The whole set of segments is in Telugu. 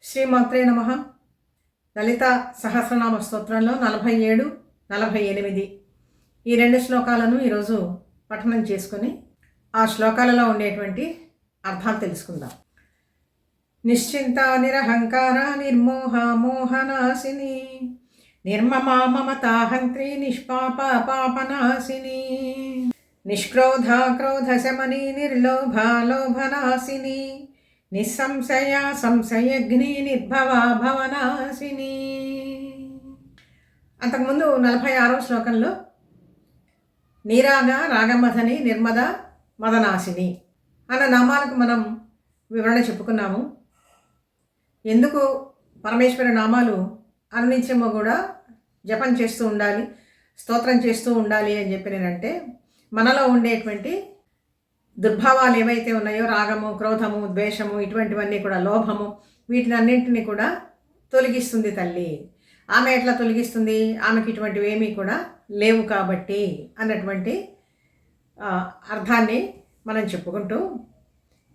శ్రీమాత్రే నమః. లలిత సహస్రనామ స్తోత్రంలో 47, 48 ఈ రెండు శ్లోకాలను ఈరోజు పఠనం చేసుకొని ఆ శ్లోకాలలో ఉండేటువంటి అర్థాలు తెలుసుకుందాం. నిశ్చింత నిరహంకార నిర్మోహ మోహనాశిని నిర్మమా మమతాహంత్రి నిష్పాప పాపనాశిని నిష్క్రోధ క్రోధ శమని నిర్లోభ లోభనాశిని నిస్సంశయ సంశయగ్ని నిర్భవ భవనాశిని. అంతకుముందు 46వ శ్లోకంలో నీరాగ రాగమథని నిర్మద మదనాశిని అన్న నామాలకు మనం వివరణ చెప్పుకున్నాము. ఎందుకు పరమేశ్వర నామాలు అనునిత్యము కూడా జపం చేస్తూ ఉండాలి, స్తోత్రం చేస్తూ ఉండాలి అని చెప్పినంటే మనలో ఉండేటువంటి దుర్భావాలు ఏవైతే ఉన్నాయో రాగము, క్రోధము, ద్వేషము, ఇటువంటివన్నీ కూడా లోభము, వీటినన్నింటినీ కూడా తొలగిస్తుంది తల్లి. ఆమె ఎట్లా తొలగిస్తుంది? ఆమెకి ఇటువంటివి ఏమీ కూడా లేవు కాబట్టి అన్నటువంటి అర్థాన్ని మనం చెప్పుకుంటూ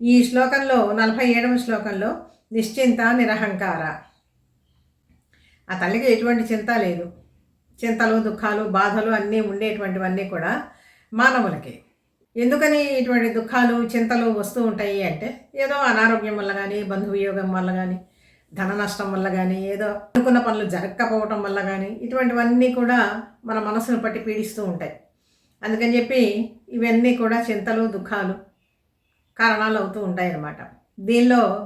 ఈ శ్లోకంలో 47వ శ్లోకంలో నిశ్చింత నిరహంకార, ఆ తల్లికి ఎటువంటి చింత లేదు. చింతలు, దుఃఖాలు, బాధలు అన్నీ ఉండేటువంటివన్నీ కూడా మానవులకి. ఎందుకని ఇటువంటి దుఃఖాలు, చింతలు వస్తూ ఉంటాయి అంటే ఏదో అనారోగ్యం వల్ల కానీ, బంధువియోగం వల్ల కానీ, ధన నష్టం వల్ల కానీ, ఏదో అనుకున్న పనులు జరగకపోవటం వల్ల కానీ, ఇటువంటివన్నీ కూడా మన మనసును పట్టి పీడిస్తూ ఉంటాయి. అందుకని చెప్పి ఇవన్నీ కూడా చింతలు, దుఃఖాలు కారణాలు అవుతూ ఉంటాయి అన్నమాట.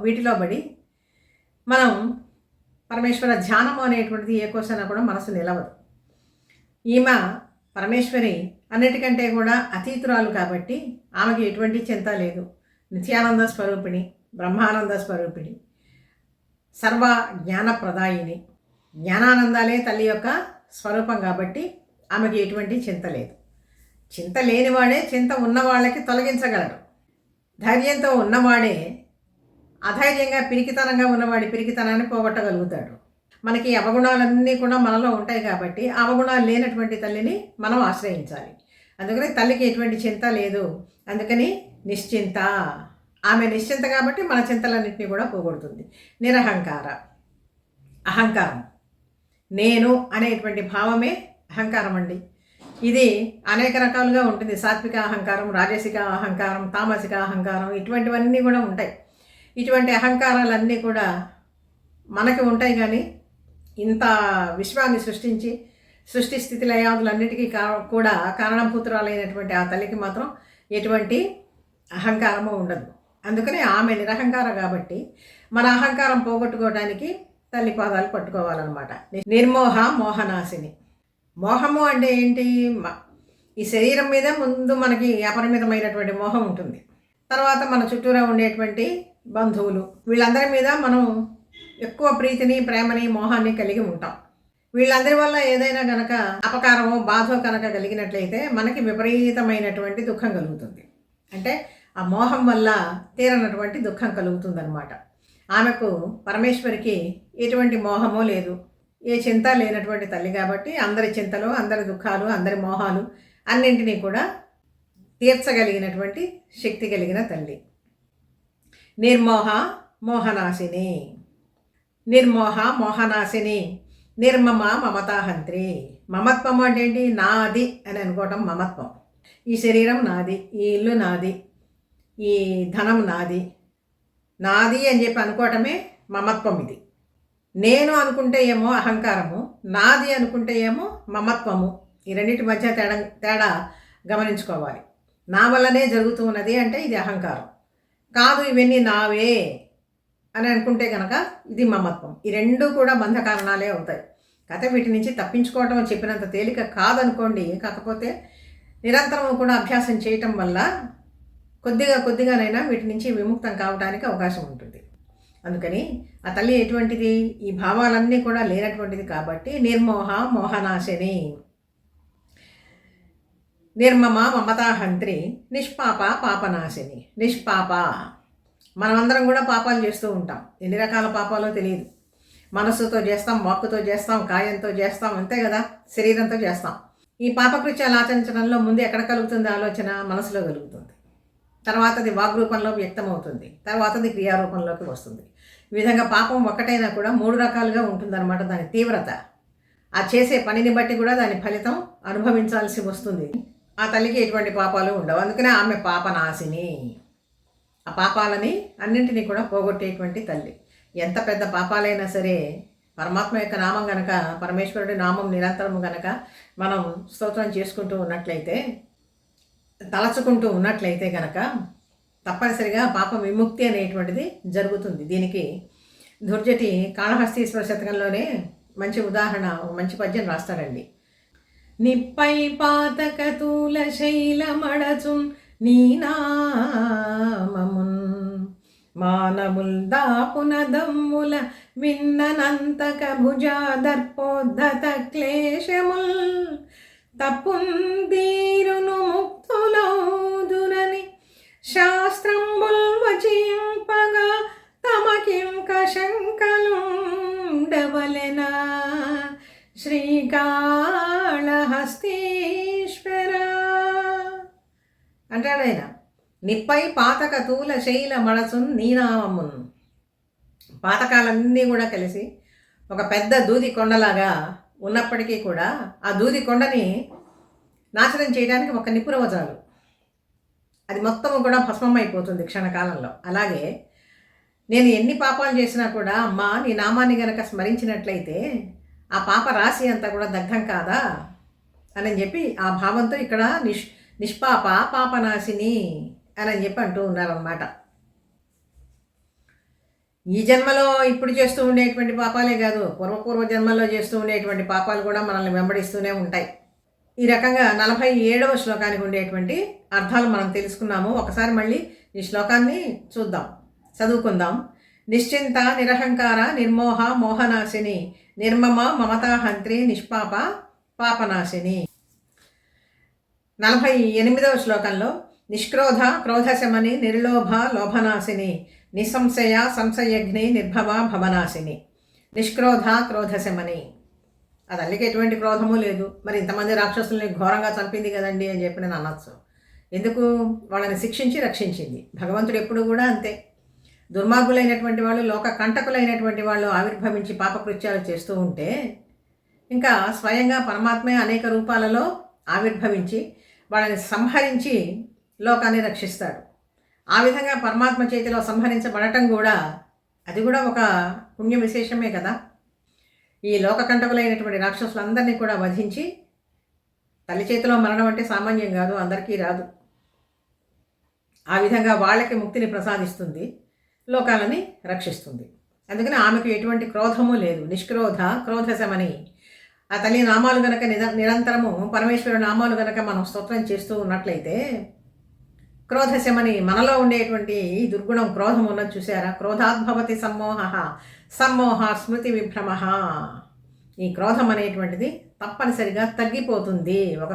వీటిలో పడి మనం పరమేశ్వర ధ్యానము అనేటువంటిది ఏ కోసైనా కూడా మనసు నిలవదు. ఈమె పరమేశ్వరి అన్నిటికంటే కూడా అతీతురాలు కాబట్టి ఆమెకి ఎటువంటి చింత లేదు. నిత్యానంద స్వరూపిణి, బ్రహ్మానంద స్వరూపిణి, సర్వ జ్ఞానప్రదాయిని, జ్ఞానానందాలే తల్లి యొక్క స్వరూపం కాబట్టి ఆమెకి ఎటువంటి చింత లేదు. చింత లేనివాడే చింత ఉన్నవాళ్ళకి తొలగించగలడు. ధైర్యంతో ఉన్నవాడే అధైర్యంగా పిరికితనంగా ఉన్నవాడి పిరికితనాన్ని పోగొట్టగలుగుతాడు. మనకి అవగుణాలన్నీ కూడా మనలో ఉంటాయి కాబట్టి అవగుణాలు లేనటువంటి తల్లిని మనం ఆశ్రయించాలి. అందుకని తల్లికి ఎటువంటి చింత లేదు. అందుకని నిశ్చింత, ఆమె నిశ్చింత కాబట్టి మన చింతలన్నింటినీ కూడా పోగొడుతుంది. నిరహంకార, అహంకారం, నేను అనేటువంటి భావమే అహంకారం అండి. ఇది అనేక రకాలుగా ఉంటుంది. సాత్విక అహంకారం, రాజసిక అహంకారం, తామసిక అహంకారం, ఇటువంటివన్నీ కూడా ఉంటాయి. ఇటువంటి అహంకారాలన్నీ కూడా మనకి ఉంటాయి. కానీ ఇంత విశ్వాన్ని సృష్టి స్థితి లయాదులన్నిటికీ కూడా కారణభూతురాలైనటువంటి ఆ తల్లికి మాత్రం ఎటువంటి అహంకారము ఉండదు. అందుకని ఆమె నిరహంకార కాబట్టి మన అహంకారం పోగొట్టుకోవడానికి తల్లి పాదాలు పట్టుకోవాలన్నమాట. నిర్మోహ మోహనాశిని. మోహము అంటే ఏంటి? ఈ శరీరం మీద ముందు మనకి అపరిమితమైనటువంటి మోహం ఉంటుంది. తర్వాత మన చుట్టూరా ఉండేటువంటి బంధువులు, వీళ్ళందరి మీద మనం ఎక్కువ ప్రీతిని, ప్రేమని, మోహాన్ని కలిగి ఉంటాం. వీళ్ళందరి వల్ల ఏదైనా కనుక అపకారమో బాధో కనుక కలిగినట్లయితే మనకి విపరీతమైనటువంటి దుఃఖం కలుగుతుంది. అంటే ఆ మోహం వల్ల తీరనటువంటి దుఃఖం కలుగుతుందన్నమాట. ఆమెకు పరమేశ్వరికి ఎటువంటి మోహమో లేదు, ఏ చింత లేనటువంటి తల్లి కాబట్టి అందరి చింతలు, అందరి దుఃఖాలు, అందరి మోహాలు అన్నింటినీ కూడా తీర్చగలిగినటువంటి శక్తి కలిగిన తల్లి. నిర్మోహ మోహనాశిని, నిర్మోహ మోహనాశిని, నిర్మమ మమతాహంత్రి. మమత్వం అంటే ఏంటి? నాది అని అనుకోవటం మమత్వం. ఈ శరీరం నాది, ఈ ఇల్లు నాది, ఈ ధనం నాది, నాది అని చెప్పి అనుకోవటమే మమత్వం. ఇది నేను అనుకుంటే ఏమో అహంకారము, నాది అనుకుంటే ఏమో మమత్వము. ఈ రెండింటి మధ్య తేడా గమనించుకోవాలి. నా వల్లనే జరుగుతూ ఉన్నది అంటే ఇది అహంకారం. కాదు, ఇవన్నీ నావే అని అనుకుంటే కనుక ఇది మమత్వం. ఈ రెండు కూడా బంధ కారణాలే అవుతాయి. కాకపోతే వీటి నుంచి తప్పించుకోవటం చెప్పినంత తేలిక కాదనుకోండి. కాకపోతే నిరంతరం కూడా అభ్యాసం చేయటం వల్ల కొద్దిగానైనా వీటి నుంచి విముక్తం కావడానికి అవకాశం ఉంటుంది. అందుకని ఆ తల్లి ఎటువంటిది? ఈ భావాలన్నీ కూడా లేనటువంటిది కాబట్టి నిర్మోహ మోహనాశిని, నిర్మమ మమతాహంత్రి, నిష్పాప పాపనాశిని. నిష్పాప, మనమందరం కూడా పాపాలు చేస్తూ ఉంటాం. ఎన్ని రకాల పాపాలో తెలియదు. మనస్సుతో చేస్తాం, వాక్కుతో చేస్తాం, కాయంతో చేస్తాం, అంతే కదా, శరీరంతో చేస్తాం. ఈ పాపకృత్యాలు ఆచరించడంలో ముందు ఎక్కడ కలుగుతుంది ఆలోచన? మనసులో కలుగుతుంది. తర్వాత అది వాగ్రూపంలో వ్యక్తమవుతుంది, తర్వాత అది క్రియారూపంలోకి వస్తుంది. ఈ విధంగా పాపం ఒక్కటైనా కూడా 3 రకాలుగా ఉంటుందన్నమాట దాని తీవ్రత. ఆ చేసే పనిని బట్టి కూడా దాని ఫలితం అనుభవించాల్సి వస్తుంది. ఆ తల్లికి ఎటువంటి పాపాలు ఉండవు. అందుకనే ఆమె పాపనాశిని. ఆ పాపాలని అన్నింటినీ కూడా పోగొట్టేటువంటి తల్లి. ఎంత పెద్ద పాపాలైనా సరే పరమాత్మ యొక్క నామం గనక, పరమేశ్వరుడి నామం నిరంతరము గనక మనం స్తోత్రం చేసుకుంటూ ఉన్నట్లయితే, తలచుకుంటూ ఉన్నట్లయితే గనక తప్పనిసరిగా పాప విముక్తి అనేటువంటిది జరుగుతుంది. దీనికి దుర్జటి కాళహస్తీశ్వర శతకంలోనే మంచి ఉదాహరణ, మంచి పద్యం రాస్తాడండి. నిప్పై పాతక తూల శైలమడచున్ నీనామమున్ మానముల్ దాపున దమ్ముల విన్ననంతక భుజాదర్పోద్ధత క్లేశముల్ తప్పుందీరును ముక్తులౌదునని శాస్త్రంబుల్ వచింపగా తమకింక శంకలుండవలెనా శ్రీకాళహస్తీశ్వర అంటాడు ఆయన. నిప్పై పాతక తూల శైల మడచున్ నీనామమున్. పాతకాలన్నీ కూడా కలిసి ఒక పెద్ద దూది కొండలాగా ఉన్నప్పటికీ కూడా ఆ దూది కొండని నాశనం చేయడానికి ఒక నిపురవ చాలు, అది మొత్తం కూడా భస్మం అయిపోతుంది క్షణకాలంలో. అలాగే నేను ఎన్ని పాపాలు చేసినా కూడా అమ్మా నీ నామాన్ని గనక స్మరించినట్లయితే ఆ పాప రాశి అంతా కూడా దగ్ధం కాదా అని చెప్పి ఆ భావంతో ఇక్కడ నిష్పాప పాపనాశిని అని చెప్పి అంటూ ఉన్నారన్నమాట. ఈ జన్మలో ఇప్పుడు చేస్తూ ఉండేటువంటి పాపాలే కాదు, పూర్వ జన్మల్లో చేస్తూ ఉండేటువంటి పాపాలు కూడా మనల్ని వెంబడిస్తూనే ఉంటాయి. ఈ రకంగా 47వ శ్లోకానికి ఉండేటువంటి అర్థాలు మనం తెలుసుకున్నాము. ఒకసారి మళ్ళీ ఈ శ్లోకాన్ని చూద్దాం, చదువుకుందాం. నిశ్చింత నిరహంకార నిర్మోహ మోహనాశిని నిర్మమ మమతాహంత్రి నిష్పాప పాపనాశిని. 48వ శ్లోకంలో నిష్క్రోధ క్రోధశమని నిర్లోభ లోభనాశిని నిస్సంశయ సంశయగ్ని నిర్భవ భవనాశిని. నిష్క్రోధ క్రోధశమని, ఆ తల్లికి ఎటువంటి క్రోధము లేదు. మరి ఇంతమంది రాక్షసుల్ని ఘోరంగా చంపింది కదండి అని చెప్పి నేను అనొచ్చు. ఎందుకు? వాళ్ళని శిక్షించి రక్షించింది. భగవంతుడు ఎప్పుడు కూడా అంతే. దుర్మార్గులైనటువంటి వాళ్ళు, లోక కంటకులైనటువంటి వాళ్ళు ఆవిర్భవించి పాపకృత్యాలు చేస్తూ ఉంటే ఇంకా స్వయంగా పరమాత్మే అనేక రూపాలలో ఆవిర్భవించి వాళ్ళని సంహరించి లోకాన్ని రక్షిస్తాడు. ఆ విధంగా పరమాత్మ చేతిలో సంహరించబడటం కూడా అది కూడా ఒక పుణ్య విశేషమే కదా. ఈ లోకకంటకులైనటువంటి రాక్షసులందరినీ కూడా వధించి, తల్లి చేతిలో మరణం అంటే సామాన్యం కాదు, అందరికీ రాదు. ఆ విధంగా వాళ్ళకి ముక్తిని ప్రసాదిస్తుంది, లోకాలని రక్షిస్తుంది. అందుకని ఆమెకు ఎటువంటి క్రోధము లేదు. నిష్క్రోధ క్రోధశమని. ఆ తల్లి నామాలు గనక నిరంతరము పరమేశ్వరు నామాలు గనక మనం స్తోత్రం చేస్తూ ఉన్నట్లయితే క్రోధశమని, మనలో ఉండేటువంటి ఈ దుర్గుణం క్రోధం ఉన్నది చూసారా? క్రోధాద్భవతి సమ్మోహ సమ్మోహ స్మృతి విభ్రమ. ఈ క్రోధం అనేటువంటిది తప్పనిసరిగా తగ్గిపోతుంది. ఒక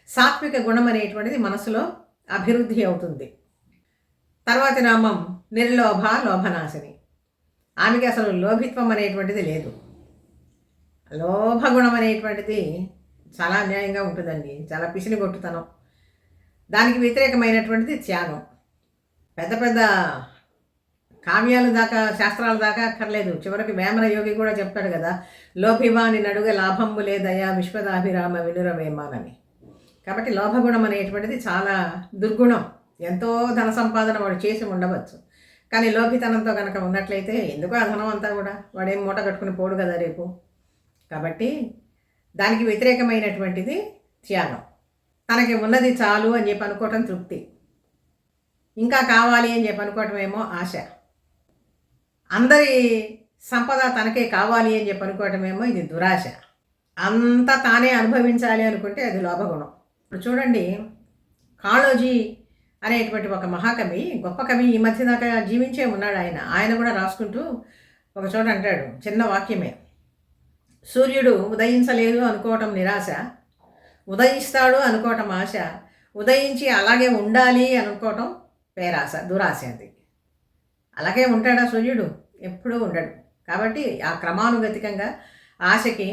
సాత్విక గుణం అనేటువంటిది మనసులో అభివృద్ధి అవుతుంది. తర్వాతి నామం నిర్లోభ లోభనాశిని. ఆమెకి అసలు లోభిత్వం అనేటువంటిది లేదు. లోభగుణం అనేటువంటిది చాలా అన్యాయంగా ఉంటుందండి, చాలా పిసినిగొట్టుతనం. దానికి వ్యతిరేకమైనటువంటిది త్యాగం. పెద్ద పెద్ద కావ్యాలు దాకా, శాస్త్రాల దాకా అక్కర్లేదు. చివరికి వేమన యోగి కూడా చెప్తాడు కదా, లోభివాని నడుగ లాభంబు లేదయా విశ్వదాభిరామ వినురవేమానని. కాబట్టి లోభగుణం అనేటువంటిది చాలా దుర్గుణం. ఎంతో ధన సంపాదన వాడు చేసి ఉండవచ్చు, కానీ లోభితనంతో కనుక ఉన్నట్లయితే ఎందుకు ఆ ధనం అంతా కూడా వాడేం మూట కట్టుకుని పోడు కదా రేపు. కాబట్టి దానికి వ్యతిరేకమైనటువంటిది త్యాగం. తనకి ఉన్నది చాలు అని చెప్పి అనుకోవటం తృప్తి, ఇంకా కావాలి అని చెప్పి అనుకోవటం ఏమో ఆశ. అందరి సంపద తనకే కావాలి అని చెప్పి అనుకోవటమేమో ఇది దురాశ. అంతా తానే అనుభవించాలి అనుకుంటే అది లోభగుణం. ఇప్పుడు చూడండి, కాళోజీ అనేటువంటి ఒక మహాకవి, గొప్ప కవి, ఈ మధ్య దాకా జీవించే ఉన్నాడు ఆయన. ఆయన కూడా రాసుకుంటూ ఒక చోట అంటాడు, చిన్న వాక్యమే, సూర్యుడు ఉదయించలేదు అనుకోవటం నిరాశ, ఉదయిస్తాడు అనుకోవటం ఆశ, ఉదయించి అలాగే ఉండాలి అనుకోవటం పేరాశ, దురాశ. అది అలాగే ఉంటాడా సూర్యుడు? ఎప్పుడూ ఉండడు. కాబట్టి ఆ క్రమానుగతికంగా ఆశకి,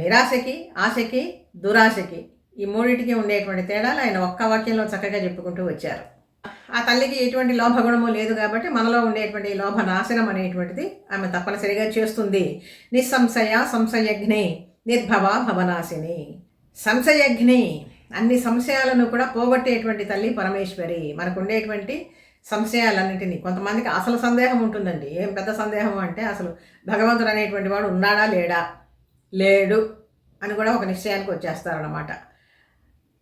నిరాశకి, ఆశకి, దురాశకి, ఈ మూడింటికి ఉండేటువంటి తేడాలు ఆయన ఒక్క వాక్యంలో చక్కగా చెప్పుకుంటూ వచ్చారు. ఆ తల్లికి ఎటువంటి లోభగుణము లేదు కాబట్టి మనలో ఉండేటువంటి లోభ నాశనం అనేటువంటిది ఆమె తప్పనిసరిగా చేస్తుంది. నిస్సంశయ సంశయజ్ఞి నిర్భవ భవనాశిని. సంశయజ్ఞి, అన్ని సంశయాలను కూడా పోగొట్టేటువంటి తల్లి పరమేశ్వరి. మనకు ఉండేటువంటి సంశయాలన్నింటినీ, కొంతమందికి అసలు సందేహం ఉంటుందండి. ఏం పెద్ద సందేహం అంటే అసలు భగవంతుడు అనేటువంటి వాడు ఉన్నాడా లేడా, లేడు అని కూడా ఒక నిశ్చయానికి వచ్చేస్తారన్నమాట.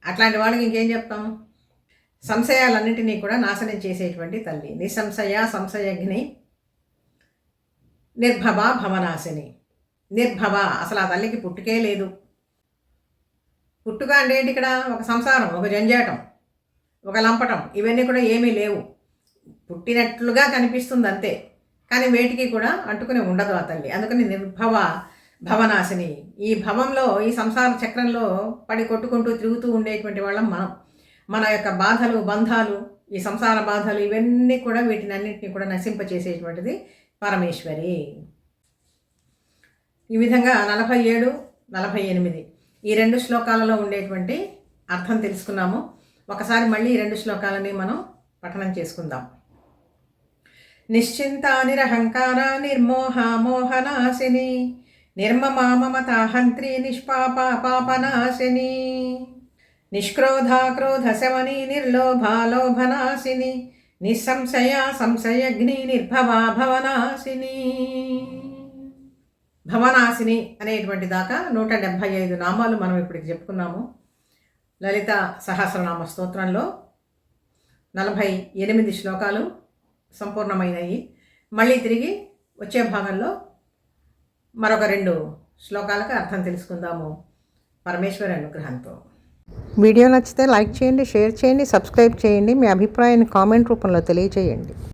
అట్లాంటి వాళ్ళకి ఇంకేం చెప్తాం? సంశయాలన్నింటినీ కూడా నాశనం చేసేటువంటి తల్లి. నిస్సంశయ సంశయజ్ఞి నిర్భవ భవనాశిని. నిర్భవ, అసలు ఆ తల్లికి పుట్టుకే లేదు. పుట్టుక అంటే ఏంటి? ఇక్కడ ఒక సంసారం, ఒక జంజాటం, ఒక లంపటం, ఇవన్నీ కూడా ఏమీ లేవు. పుట్టినట్లుగా కనిపిస్తుంది అంతే, కానీ వేటికి కూడా అంటుకుని ఉండదు ఆ తల్లి. అందుకని నిర్భవ భవనాశిని. ఈ భవంలో, ఈ సంసార చక్రంలో పడి కొట్టుకుంటూ తిరుగుతూ ఉండేటువంటి వాళ్ళం మనం. మన యొక్క బాధలు, బంధాలు, ఈ సంసార బాధలు, ఇవన్నీ కూడా వీటినన్నింటినీ కూడా నశింపచేసేటువంటిది పరమేశ్వరి. ఈ విధంగా 47, 48 ఈ 2 శ్లోకాలలో ఉండేటువంటి అర్థం తెలుసుకున్నాము. ఒకసారి మళ్ళీ ఈ 2 శ్లోకాలని మనం పఠనం చేసుకుందాం. నిశ్చింత నిరహంకార నిర్మోహ మోహనాశిని నిర్మమామమతాహంత్రి నిష్పాప పాపనాశిని నిష్క్రోధ క్రోధశమని నిర్లోభాలోభనాశిని నిస్సంశయ సంశయగ్ని నిర్భవా భవనాశిని. భవనాశిని అనేటువంటి దాకా 175 నామాలు మనం ఇప్పటికి చెప్పుకున్నాము. లలిత సహస్రనామ స్తోత్రంలో 48 శ్లోకాలు సంపూర్ణమైనవి. మళ్ళీ తిరిగి వచ్చే భాగంలో మరొక 2 శ్లోకాలకు అర్థం తెలుసుకుందాము పరమేశ్వరి అనుగ్రహంతో. వీడియో నచ్చితే లైక్ చేయండి, షేర్ చేయండి, సబ్స్క్రైబ్ చేయండి. మీ అభిప్రాయాన్ని కామెంట్ రూపంలో తెలియజేయండి.